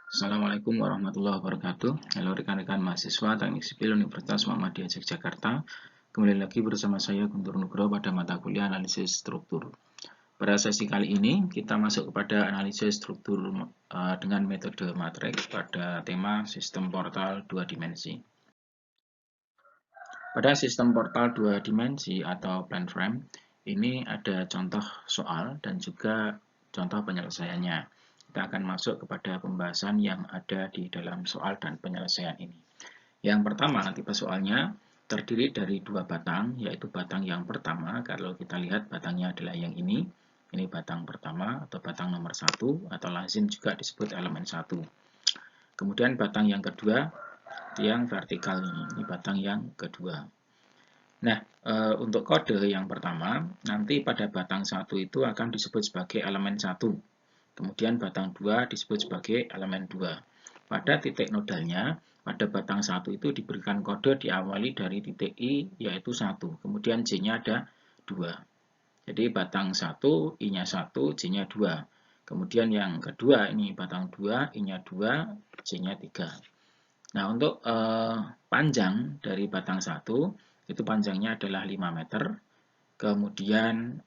Assalamualaikum warahmatullahi wabarakatuh. Halo rekan-rekan mahasiswa Teknik Sipil Universitas Muhammadiyah Yogyakarta. Kembali lagi bersama saya Guntur Nugroho pada mata kuliah analisis struktur. Pada sesi kali ini kita masuk kepada analisis struktur dengan metode matriks pada tema sistem portal dua dimensi. Pada sistem portal dua dimensi atau plan frame, ini ada contoh soal dan juga contoh penyelesaiannya. Kita akan masuk kepada pembahasan yang ada di dalam soal dan penyelesaian ini. Yang pertama, tipe soalnya terdiri dari dua batang, yaitu batang yang pertama, kalau kita lihat batangnya adalah yang ini batang pertama atau batang nomor 1, atau lazim juga disebut elemen 1. Kemudian batang yang kedua, yang vertikal ini batang yang kedua. Nah, untuk kode yang pertama, nanti pada batang 1 itu akan disebut sebagai elemen 1. Kemudian batang 2 disebut sebagai elemen 2. Pada titik nodalnya, pada batang 1 itu diberikan kode diawali dari titik I, yaitu 1. Kemudian J-nya ada 2. Jadi batang 1, I-nya 1, J-nya 2. Kemudian yang kedua, ini batang 2, I-nya 2, J-nya 3. Nah, untuk panjang dari batang 1, itu panjangnya adalah 5 meter. Kemudian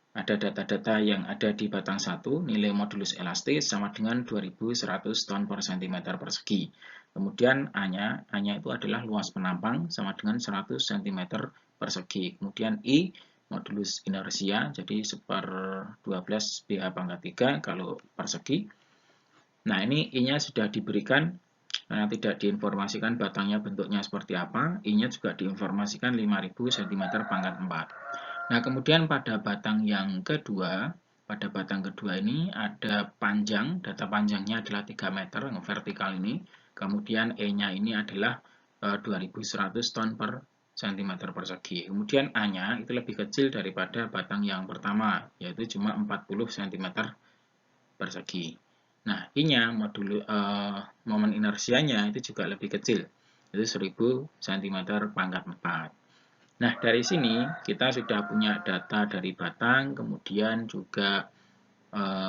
ada data-data yang ada di batang 1, nilai modulus elastis sama dengan 2100 ton per cm persegi. Kemudian A-nya itu adalah luas penampang sama dengan 100 cm persegi. Kemudian I, modulus inersia, jadi 1/12 BH pangkat 3 kalau persegi. Nah, ini I-nya sudah diberikan, nah, tidak diinformasikan batangnya bentuknya seperti apa, I-nya juga diinformasikan 5000 cm pangkat 4. Nah, kemudian pada batang yang kedua, ini ada panjang, data panjangnya adalah 3 meter, yang vertikal ini. Kemudian E-nya ini adalah 2100 ton per cm persegi. Kemudian A-nya itu lebih kecil daripada batang yang pertama, yaitu cuma 40 cm persegi. Nah, I-nya, momen inersianya itu juga lebih kecil, yaitu 1000 cm pangkat 4. Nah, dari sini kita sudah punya data dari batang, kemudian juga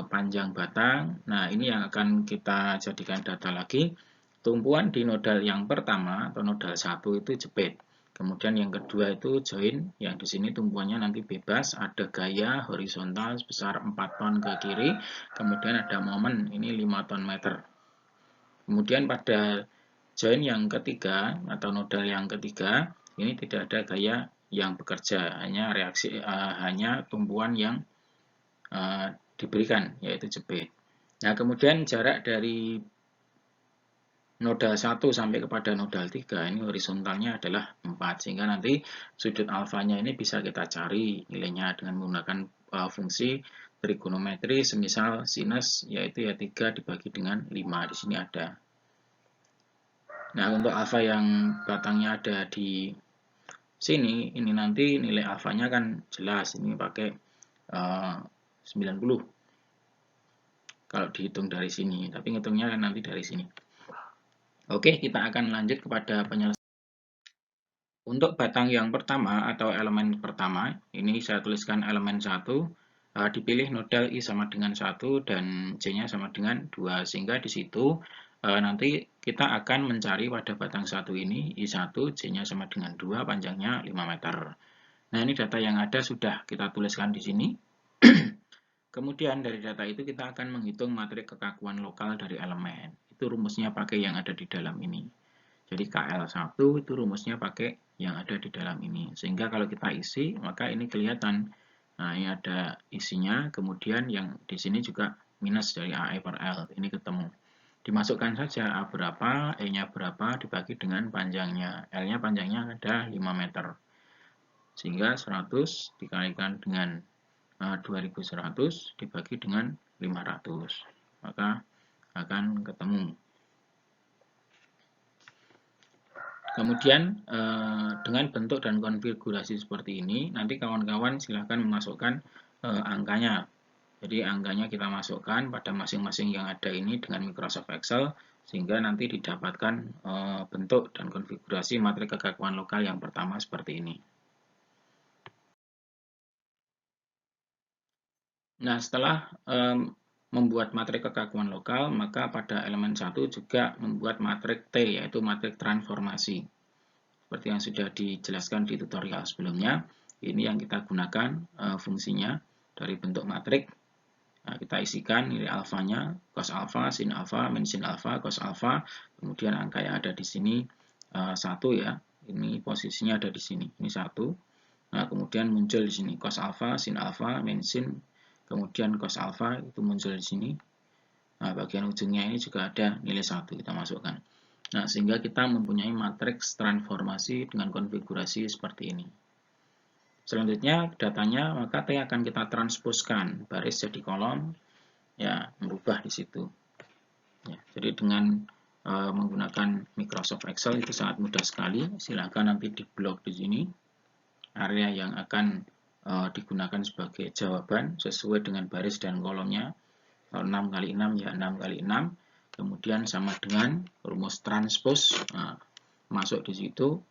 panjang batang. Nah, ini yang akan kita jadikan data lagi. Tumpuan di nodal yang pertama atau nodal 1 itu jepit. Kemudian yang kedua itu join, yang di sini tumpuannya nanti bebas, ada gaya horizontal sebesar 4 ton ke kiri, kemudian ada momen, ini 5 ton meter. Kemudian pada join yang ketiga atau nodal yang ketiga, ini tidak ada gaya yang bekerja, hanya tumpuan yang diberikan, yaitu jepit. Nah, kemudian jarak dari nodal 1 sampai kepada nodal 3, ini horizontalnya adalah 4, sehingga nanti sudut alfanya ini bisa kita cari nilainya dengan menggunakan fungsi trigonometri, semisal sinus, yaitu ya 3 dibagi dengan 5, di sini ada. Nah, untuk alfa yang batangnya ada di sini, ini nanti nilai alfanya kan jelas, ini pakai 90. Kalau dihitung dari sini, tapi ngitungnya kan nanti dari sini. Oke, kita akan lanjut kepada penyelesaian. Untuk batang yang pertama atau elemen pertama, ini saya tuliskan elemen 1, dipilih nodal I sama dengan 1 dan J-nya sama dengan 2, sehingga di situ nanti kita akan mencari pada batang 1 ini I1, J-nya sama dengan 2, panjangnya 5 meter. Nah, ini data yang ada sudah kita tuliskan di sini. Kemudian dari data itu kita akan menghitung matriks kekakuan lokal dari elemen. Itu rumusnya pakai yang ada di dalam ini. Jadi KL1 itu rumusnya pakai yang ada di dalam ini. Sehingga kalau kita isi, maka ini kelihatan. Nah, ini ada isinya, kemudian yang di sini juga minus dari AE per L. Ini ketemu. Dimasukkan saja A berapa, E-nya berapa, dibagi dengan panjangnya. L-nya panjangnya ada 5 meter. Sehingga 100 dikalikan dengan 2100 dibagi dengan 500. Maka akan ketemu. Kemudian dengan bentuk dan konfigurasi seperti ini, nanti kawan-kawan silahkan memasukkan angkanya. Jadi angkanya kita masukkan pada masing-masing yang ada ini dengan Microsoft Excel, sehingga nanti didapatkan bentuk dan konfigurasi matriks kekakuan lokal yang pertama seperti ini. Nah, setelah membuat matrik kekakuan lokal, maka pada elemen 1 juga membuat matrik T, yaitu matrik transformasi. Seperti yang sudah dijelaskan di tutorial sebelumnya, ini yang kita gunakan fungsinya dari bentuk matrik. Nah, kita isikan nilai alfanya, cos alfa, sin alfa, min sin alfa, cos alfa, kemudian angka yang ada di sini 1 ya, ini posisinya ada di sini, ini 1. Nah, kemudian muncul di sini cos alfa, sin alfa, min sin, kemudian cos alfa itu muncul di sini. Nah, bagian ujungnya ini juga ada nilai 1 kita masukkan. Nah, sehingga kita mempunyai matriks transformasi dengan konfigurasi seperti ini. Selanjutnya datanya maka T akan kita transposkan baris jadi kolom, ya merubah di situ. Ya, jadi dengan menggunakan Microsoft Excel itu sangat mudah sekali. Silakan nanti diblok di sini area yang akan digunakan sebagai jawaban sesuai dengan baris dan kolomnya. Kalau 6 kali 6 ya 6 kali 6. Kemudian sama dengan rumus transpose masuk di situ.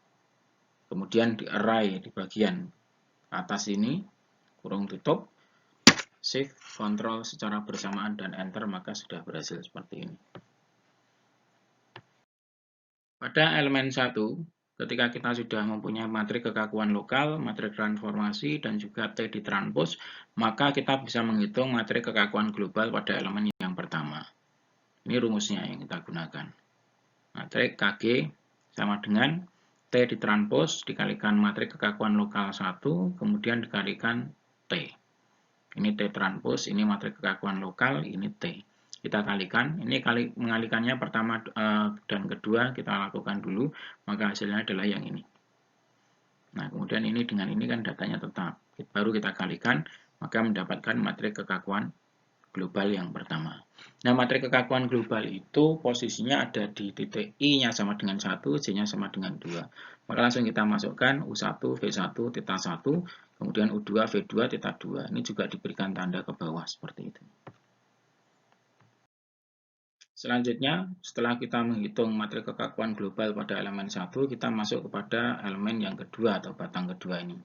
Kemudian di array di bagian atas ini kurung tutup, shift, kontrol secara bersamaan dan enter, maka sudah berhasil seperti ini. Pada elemen 1, ketika kita sudah mempunyai matrik kekakuan lokal, matrik transformasi, dan juga T ditranspos, maka kita bisa menghitung matrik kekakuan global pada elemen yang pertama. Ini rumusnya yang kita gunakan. Matrik KG sama dengan T ditranspos dikalikan matrik kekakuan lokal 1, kemudian dikalikan T. Ini T transpos, ini matrik kekakuan lokal, ini T. Kita kalikan, ini mengalikannya pertama dan kedua kita lakukan dulu, maka hasilnya adalah yang ini. Nah, kemudian ini dengan ini kan datanya tetap. Baru kita kalikan, maka mendapatkan matrik kekakuan global yang pertama. Nah, matrik kekakuan global itu posisinya ada di titik I-nya sama dengan 1, J-nya sama dengan 2. Maka langsung kita masukkan U1, V1, tita 1, kemudian U2, V2, tita 2. Ini juga diberikan tanda ke bawah seperti itu. Selanjutnya, setelah kita menghitung matrik kekakuan global pada elemen 1, kita masuk kepada elemen yang kedua atau batang kedua ini.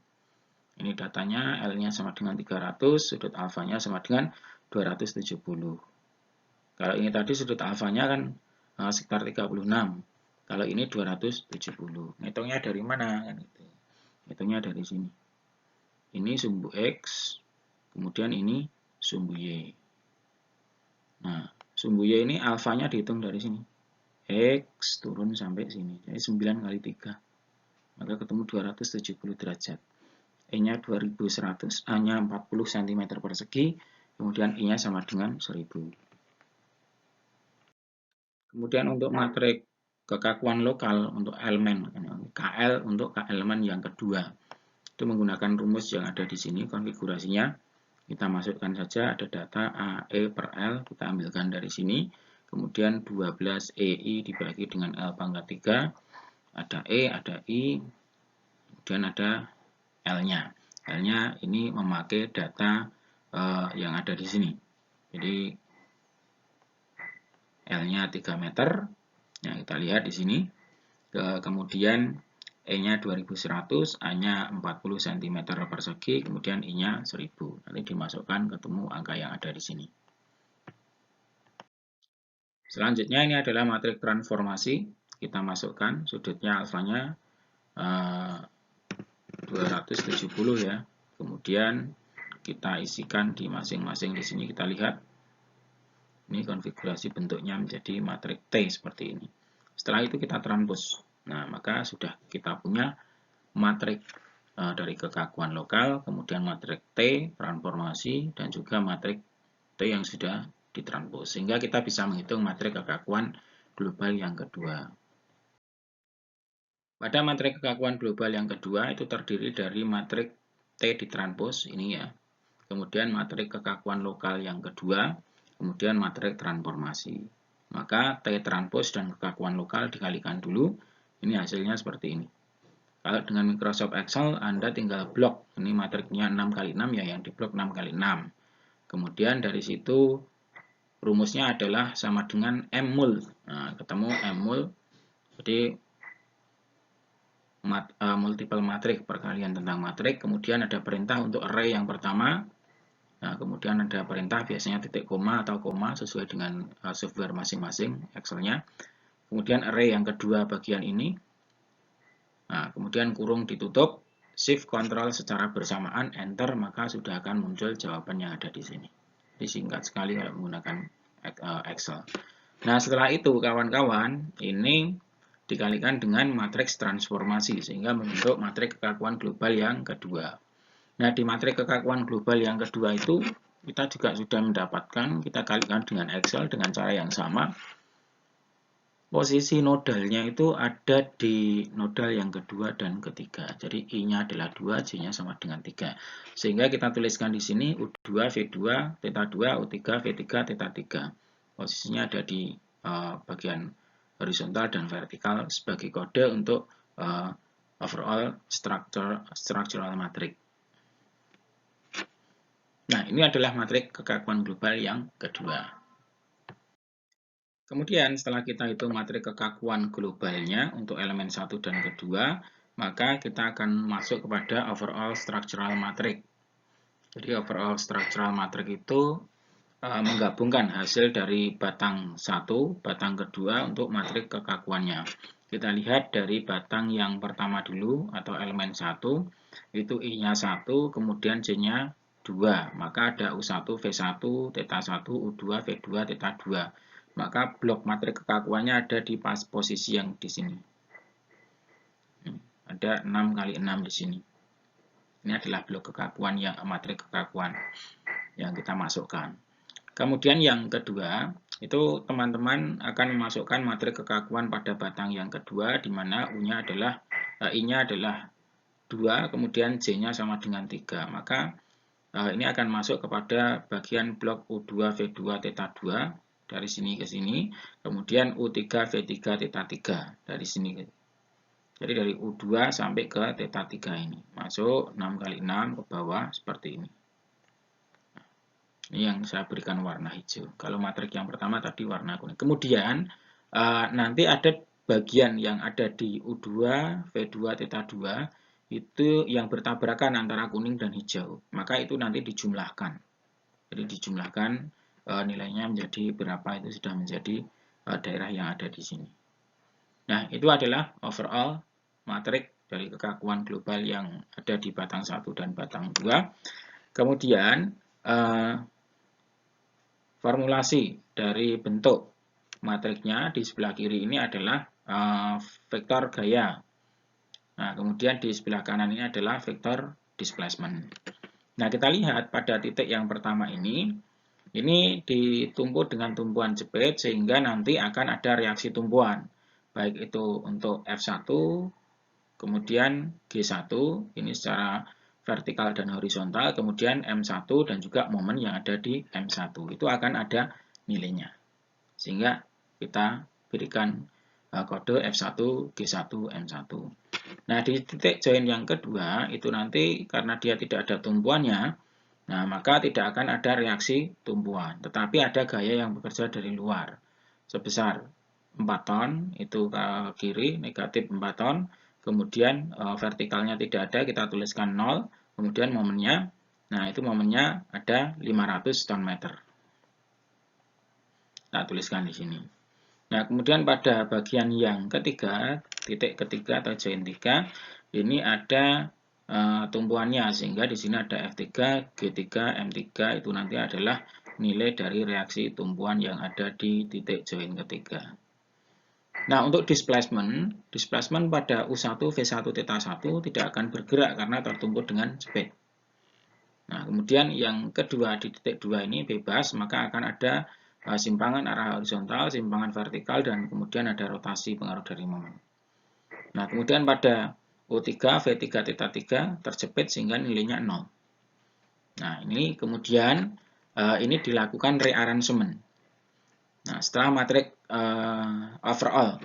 Ini datanya, L-nya sama dengan 300, sudut alfanya sama dengan 270. Kalau ini tadi sudut alfanya kan sekitar 36. Kalau ini 270. Hitungnya dari mana? Hitungnya dari sini. Ini sumbu X, kemudian ini sumbu Y. Nah, sumbu Y ini alfanya dihitung dari sini. X turun sampai sini. Jadi 9 kali 3. Maka ketemu 270 derajat. E-nya 2100, A-nya 40 cm persegi, kemudian I-nya sama dengan 1000. Kemudian untuk matrik kekakuan lokal untuk elemen, KL untuk elemen yang kedua. Itu menggunakan rumus yang ada di sini, konfigurasinya. Kita masukkan saja, ada data AE per L, kita ambilkan dari sini. Kemudian 12 EI dibagi dengan L pangkat 3. Ada E, ada I, kemudian ada L-nya. L-nya ini memakai data yang ada di sini. Jadi L-nya 3 meter. Yang kita lihat di sini. Kemudian E-nya 2100, A-nya 40 cm persegi, kemudian I-nya 1000. Nanti dimasukkan ketemu angka yang ada di sini. Selanjutnya ini adalah matrik transformasi. Kita masukkan sudutnya alfanya 270 ya. Kemudian kita isikan di masing-masing di sini kita lihat. Ini konfigurasi bentuknya menjadi matrik T seperti ini. Setelah itu kita transpose. Nah, maka sudah kita punya matrik dari kekakuan lokal, kemudian matrik T, transformasi, dan juga matrik T yang sudah ditranspose. Sehingga kita bisa menghitung matrik kekakuan global yang kedua. Pada matrik kekakuan global yang kedua itu terdiri dari matrik T ditranspose, ini ya. Kemudian matrik kekakuan lokal yang kedua, kemudian matrik transformasi. Maka T transpose dan kekakuan lokal dikalikan dulu, ini hasilnya seperti ini. Kalau dengan Microsoft Excel, Anda tinggal blok. Ini matriknya 6 kali 6 ya, yang diblok 6 kali 6. Kemudian dari situ rumusnya adalah sama dengan M-mul. Nah, ketemu M-mul. Jadi multiple matrik, perkalian tentang matrik. Kemudian ada perintah untuk array yang pertama. Nah, kemudian ada perintah biasanya titik koma atau koma sesuai dengan software masing-masing Excel-nya. Kemudian array yang kedua bagian ini. Nah, kemudian kurung ditutup, shift control secara bersamaan, enter, maka sudah akan muncul jawaban yang ada di sini. Jadi singkat sekali kalau menggunakan Excel. Nah, setelah itu kawan-kawan, ini dikalikan dengan matriks transformasi sehingga membentuk matriks kekakuan global yang kedua. Nah, di matriks kekakuan global yang kedua itu kita juga sudah mendapatkan, kita kalikan dengan Excel dengan cara yang sama. Posisi nodalnya itu ada di nodal yang kedua dan ketiga. Jadi I-nya adalah 2, J-nya sama dengan 3. Sehingga kita tuliskan di sini U2, V2, Theta 2, U3, V3, Theta 3. Posisinya ada di bagian horizontal dan vertikal sebagai kode untuk overall structural matrix. Nah, ini adalah matriks kekakuan global yang kedua. Kemudian setelah kita hitung matriks kekakuan globalnya untuk elemen 1 dan kedua, maka kita akan masuk kepada overall structural matrix. Jadi overall structural matrix itu menggabungkan hasil dari batang 1, batang kedua untuk matriks kekakuannya. Kita lihat dari batang yang pertama dulu atau elemen 1, itu I-nya 1, kemudian J-nya 2, maka ada U1, V1, Theta 1, U2, V2, Theta 2. Maka blok matriks kekakuannya ada di posisi yang di sini. Ada 6 kali 6 di sini. Ini adalah blok kekakuan yang matriks kekakuan yang kita masukkan. Kemudian yang kedua, itu teman-teman akan memasukkan matriks kekakuan pada batang yang kedua, di mana I-nya adalah 2, kemudian J-nya sama dengan 3. Maka ini akan masuk kepada bagian blok U2, V2, Theta 2, dari sini ke sini, kemudian U3, V3, Theta 3, dari sini. Jadi dari U2 sampai ke Theta 3 ini. Masuk 6 kali 6 ke bawah, seperti ini. Ini yang saya berikan warna hijau. Kalau matriks yang pertama tadi warna kuning. Kemudian nanti ada bagian yang ada di U2, V2, Theta 2, itu yang bertabrakan antara kuning dan hijau. Maka itu nanti dijumlahkan. Jadi dijumlahkan nilainya menjadi berapa, itu sudah menjadi daerah yang ada di sini. Nah, itu adalah overall matriks dari kekakuan global yang ada di batang 1 dan batang 2. Kemudian formulasi dari bentuk matriksnya di sebelah kiri ini adalah vektor gaya. Nah, kemudian di sebelah kanan ini adalah vektor displacement. Nah, kita lihat pada titik yang pertama ini ditumpuk dengan tumpuan jepit sehingga nanti akan ada reaksi tumpuan. Baik itu untuk F1, kemudian G1, ini secara vertikal dan horizontal, kemudian M1 dan juga momen yang ada di M1. Itu akan ada nilainya. Sehingga kita berikan kode F1, G1, M1. Nah, di titik join yang kedua, itu nanti karena dia tidak ada tumpuannya, nah maka tidak akan ada reaksi tumpuan. Tetapi ada gaya yang bekerja dari luar. Sebesar 4 ton, itu ke kiri, negatif 4 ton. Kemudian vertikalnya tidak ada, kita tuliskan 0. Kemudian momennya, nah itu momennya ada 500 ton meter. Kita tuliskan di sini. Nah, kemudian pada bagian yang ketiga, titik ketiga atau join 3, ini ada tumpuannya, sehingga di sini ada F3, G3, M3, itu nanti adalah nilai dari reaksi tumpuan yang ada di titik join ketiga. Nah, untuk displacement pada U1, V1, Theta 1 tidak akan bergerak karena tertumpuk dengan jepit. Nah, kemudian yang kedua di titik 2 ini bebas, maka akan ada simpangan arah horizontal, simpangan vertikal, dan kemudian ada rotasi pengaruh dari momen. Nah, kemudian pada U3, V3, Theta 3 terjepit sehingga nilainya 0. Nah, ini kemudian ini dilakukan rearrangement. Nah, setelah matriks overall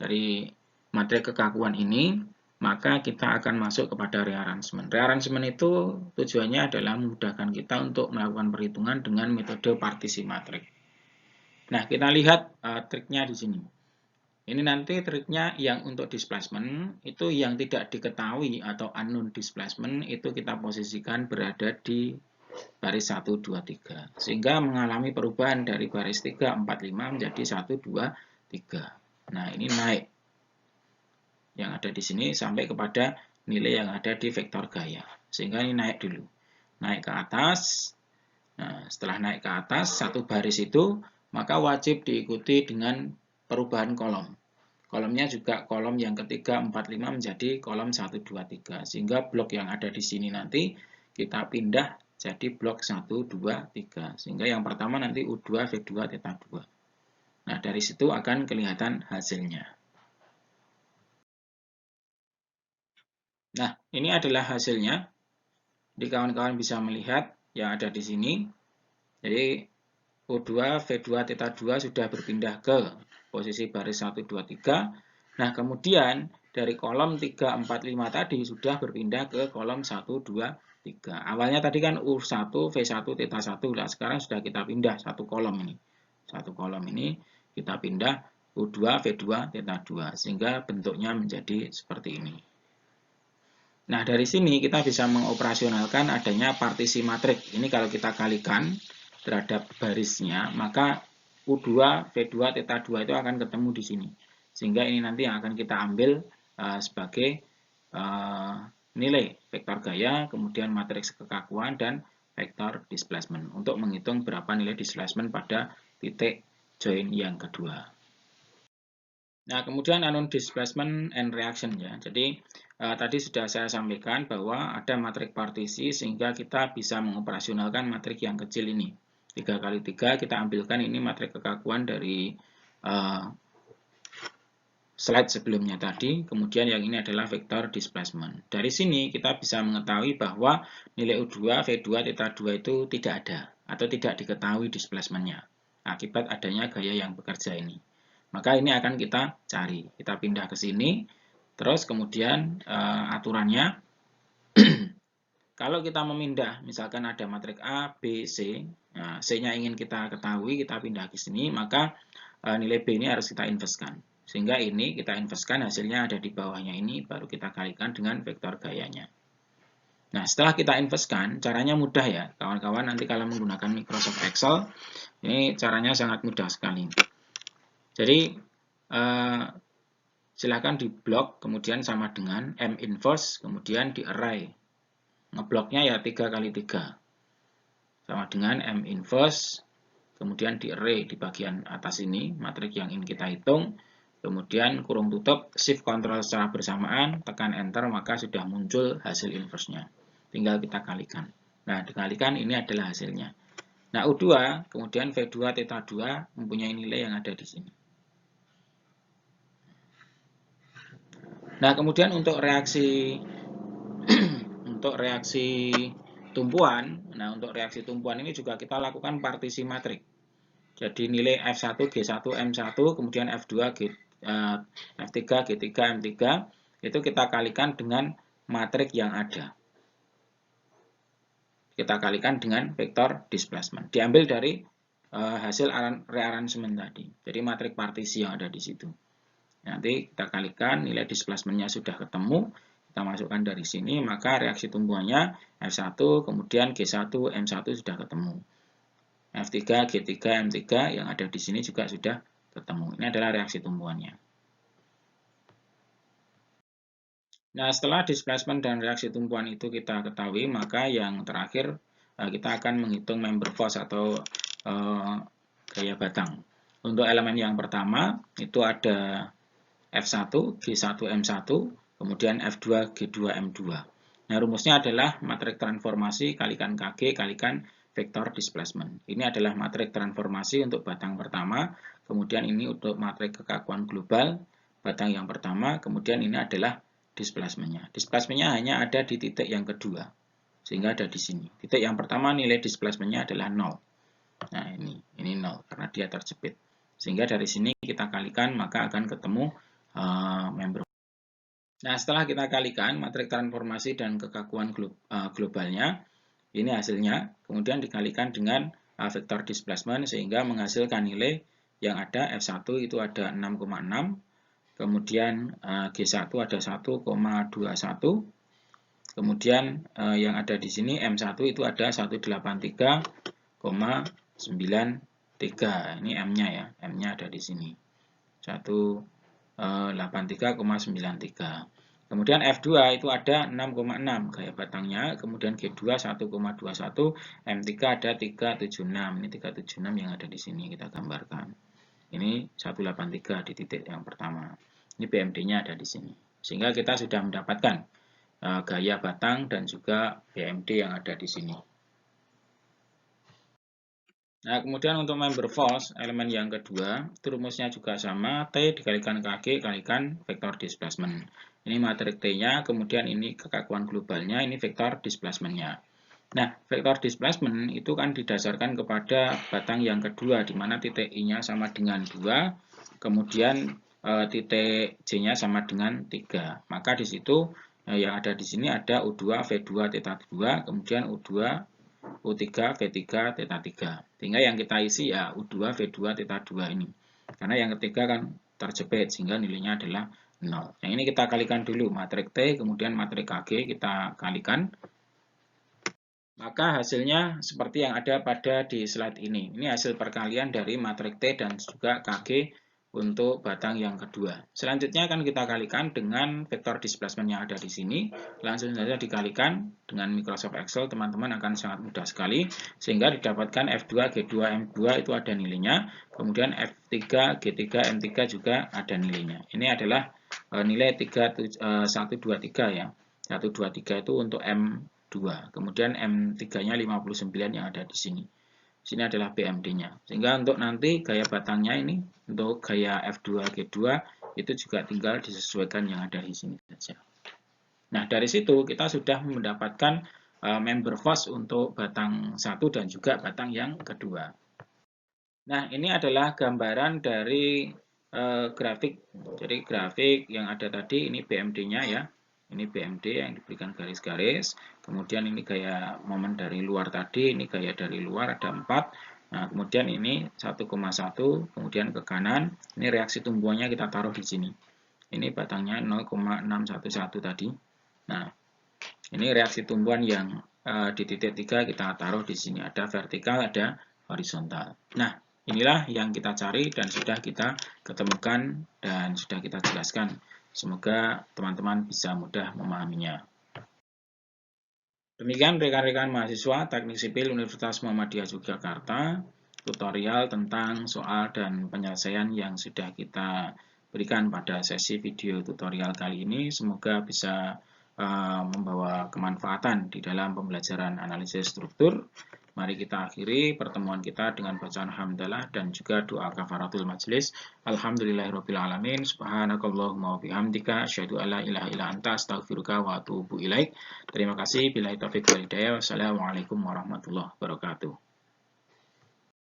dari matriks kekakuan ini, maka kita akan masuk kepada rearrangement. Rearrangement itu tujuannya adalah memudahkan kita untuk melakukan perhitungan dengan metode partisi matriks. Nah, kita lihat triknya di sini. Ini nanti triknya yang untuk displacement, itu yang tidak diketahui atau unknown displacement, itu kita posisikan berada di baris 1, 2, 3. Sehingga mengalami perubahan dari baris 3, 4, 5 menjadi 1, 2, 3. Nah, ini naik. Yang ada di sini sampai kepada nilai yang ada di vektor gaya. Sehingga ini naik dulu. Naik ke atas. Nah, setelah naik ke atas, satu baris itu, maka wajib diikuti dengan perubahan kolom. Kolomnya juga kolom yang ketiga, 4, 5 menjadi kolom 1, 2, 3. Sehingga blok yang ada di sini nanti kita pindah jadi blok 1, 2, 3. Sehingga yang pertama nanti U2, V2, Theta 2. Nah, dari situ akan kelihatan hasilnya. Nah, ini adalah hasilnya. Jadi kawan-kawan bisa melihat yang ada di sini. Jadi U2, V2, Theta 2 sudah berpindah ke posisi baris 1, 2, 3. Nah, kemudian dari kolom 3, 4, 5 tadi sudah berpindah ke kolom 1, 2, 3. Awalnya tadi kan U1, V1, Theta 1. Nah, sekarang sudah kita pindah satu kolom ini. Satu kolom ini kita pindah U2, V2, Theta 2. Sehingga bentuknya menjadi seperti ini. Nah, dari sini kita bisa mengoperasionalkan adanya partisi matrik. Ini kalau kita kalikan terhadap barisnya, maka U2, V2, Theta 2 itu akan ketemu di sini. Sehingga ini nanti yang akan kita ambil sebagai nilai vektor gaya, kemudian matriks kekakuan, dan vektor displacement. Untuk menghitung berapa nilai displacement pada titik join yang kedua. Nah, kemudian unknown displacement and reaction ya. Jadi tadi sudah saya sampaikan bahwa ada matrik partisi sehingga kita bisa mengoperasionalkan matrik yang kecil ini. 3 kali 3 kita ambilkan ini matrik kekakuan dari slide sebelumnya tadi. Kemudian yang ini adalah vektor displacement. Dari sini kita bisa mengetahui bahwa nilai U2, V2, Theta 2 itu tidak ada atau tidak diketahui displacementnya akibat adanya gaya yang bekerja ini. Maka ini akan kita cari. Kita pindah ke sini. Terus kemudian aturannya, kalau kita memindah, misalkan ada matrik A, B, C. Nah, C-nya ingin kita ketahui, kita pindah ke sini, maka nilai B ini harus kita inverskan. Sehingga ini kita inverskan, hasilnya ada di bawahnya ini, baru kita kalikan dengan vektor gayanya. Nah, setelah kita inverskan, caranya mudah ya. Kawan-kawan nanti kalau menggunakan Microsoft Excel, ini caranya sangat mudah sekali. Jadi, silakan di blok, kemudian sama dengan M inverse, kemudian di array. Ngebloknya ya 3 kali 3. Sama dengan M inverse, kemudian di array di bagian atas ini, matrik yang ingin kita hitung. Kemudian kurung tutup, shift control secara bersamaan, tekan enter, maka sudah muncul hasil inverse-nya. Tinggal kita kalikan. Nah, dikalikan ini adalah hasilnya. Nah, U2, kemudian V2, Theta 2 mempunyai nilai yang ada di sini. Nah, kemudian untuk reaksi tumpuan, nah untuk reaksi tumpuan ini juga kita lakukan partisi matrik. Jadi nilai F1, G1, M1, kemudian F2, F3, G3, M3 itu kita kalikan dengan matrik yang ada. Kita kalikan dengan vektor displacement. Diambil dari hasil rearrangement tadi. Jadi matrik partisi yang ada di situ. Nanti kita kalikan, nilai displacement-nya sudah ketemu, kita masukkan dari sini, maka reaksi tumbuhannya F1, kemudian G1, M1 sudah ketemu. F3, G3, M3 yang ada di sini juga sudah ketemu. Ini adalah reaksi tumbuhannya. Nah, setelah displacement dan reaksi tumbuhan itu kita ketahui, maka yang terakhir kita akan menghitung member force atau gaya batang. Untuk elemen yang pertama, itu ada F1, G1, M1, kemudian F2, G2, M2. Nah, rumusnya adalah matrik transformasi kalikan KG kalikan vektor displacement. Ini adalah matrik transformasi untuk batang pertama, kemudian ini untuk matrik kekakuan global, batang yang pertama, kemudian ini adalah displacement-nya. Displacement-nya hanya ada di titik yang kedua, sehingga ada di sini. Titik yang pertama nilai displacement-nya adalah 0. Nah, ini 0, karena dia terjepit. Sehingga dari sini kita kalikan, maka akan ketemu member. Nah, setelah kita kalikan matrik transformasi dan kekakuan globalnya, ini hasilnya, kemudian dikalikan dengan vektor displacement sehingga menghasilkan nilai yang ada F1 itu ada 6,6, kemudian G1 ada 1,21, Kemudian yang ada di sini M1 itu ada 183,93. Ini M-nya ya. M-nya ada di sini. 183,93. Kemudian F2 itu ada 6,6 gaya batangnya, kemudian G2 1,21, M3 ada 376. Ini 376 yang ada di sini kita gambarkan. Ini 183 di titik yang pertama. Ini BMD-nya ada di sini. Sehingga kita sudah mendapatkan gaya batang dan juga BMD yang ada di sini. Nah, kemudian untuk member force, elemen yang kedua, itu rumusnya juga sama, T dikalikan KG kalikan vektor displacement. Ini matrik T-nya, kemudian ini kekakuan globalnya, ini vektor displacement-nya. Nah, vektor displacement itu kan didasarkan kepada batang yang kedua, di mana titik I-nya sama dengan 2, kemudian titik J-nya sama dengan 3. Maka di situ yang ada di sini ada U2, V2, θ 2, kemudian U2, U3, V3, θ 3. Sehingga yang kita isi ya U2, V2, θ 2 ini. Karena yang ketiga kan terjepit, sehingga nilainya adalah 0. Yang ini kita kalikan dulu, matrik T, kemudian matrik KG kita kalikan. Maka hasilnya seperti yang ada pada di slide ini. Ini hasil perkalian dari matrik T dan juga KG untuk batang yang kedua. Selanjutnya akan kita kalikan dengan vektor displacement yang ada di sini. Langsung saja dikalikan dengan Microsoft Excel, teman-teman akan sangat mudah sekali. Sehingga didapatkan F2, G2, M2 itu ada nilainya. Kemudian F3, G3, M3 juga ada nilainya. Ini adalah nilai 123 ya. 123 itu untuk M2. Kemudian M3-nya 59 yang ada di sini. Sini adalah BMD-nya. Sehingga untuk nanti gaya batangnya ini, untuk gaya F2, G2, itu juga tinggal disesuaikan yang ada di sini saja. Nah, dari situ kita sudah mendapatkan member force untuk batang 1 dan juga batang yang kedua. Nah, ini adalah gambaran dari grafik. Jadi grafik yang ada tadi, ini BMD-nya ya. Ini BMD yang diberikan garis-garis. Kemudian ini gaya momen dari luar tadi, ini gaya dari luar ada 4. Nah, kemudian ini 1,1, kemudian ke kanan. Ini reaksi tumbuhannya kita taruh di sini. Ini batangnya 0,611 tadi. Nah, ini reaksi tumbuhan yang di titik 3 kita taruh di sini. Ada vertikal, ada horizontal. Nah, inilah yang kita cari dan sudah kita ketemukan dan sudah kita jelaskan. Semoga teman-teman bisa mudah memahaminya. Demikian rekan-rekan mahasiswa Teknik Sipil Universitas Muhammadiyah Yogyakarta, tutorial tentang soal dan penyelesaian yang sudah kita berikan pada sesi video tutorial kali ini. Semoga bisa membawa kemanfaatan di dalam pembelajaran analisis struktur. Mari kita akhiri pertemuan kita dengan bacaan hamdalah dan juga doa kafaratul majelis. Alhamdulillahirrabbilalamin. Subhanakallahumma wa bihamdika. Asyhadu alla ilaha illa anta astaghfiruka wa atubu ilaik. Terima kasih. Billahi taufiq wal hidayah. Wassalamualaikum warahmatullahi wabarakatuh.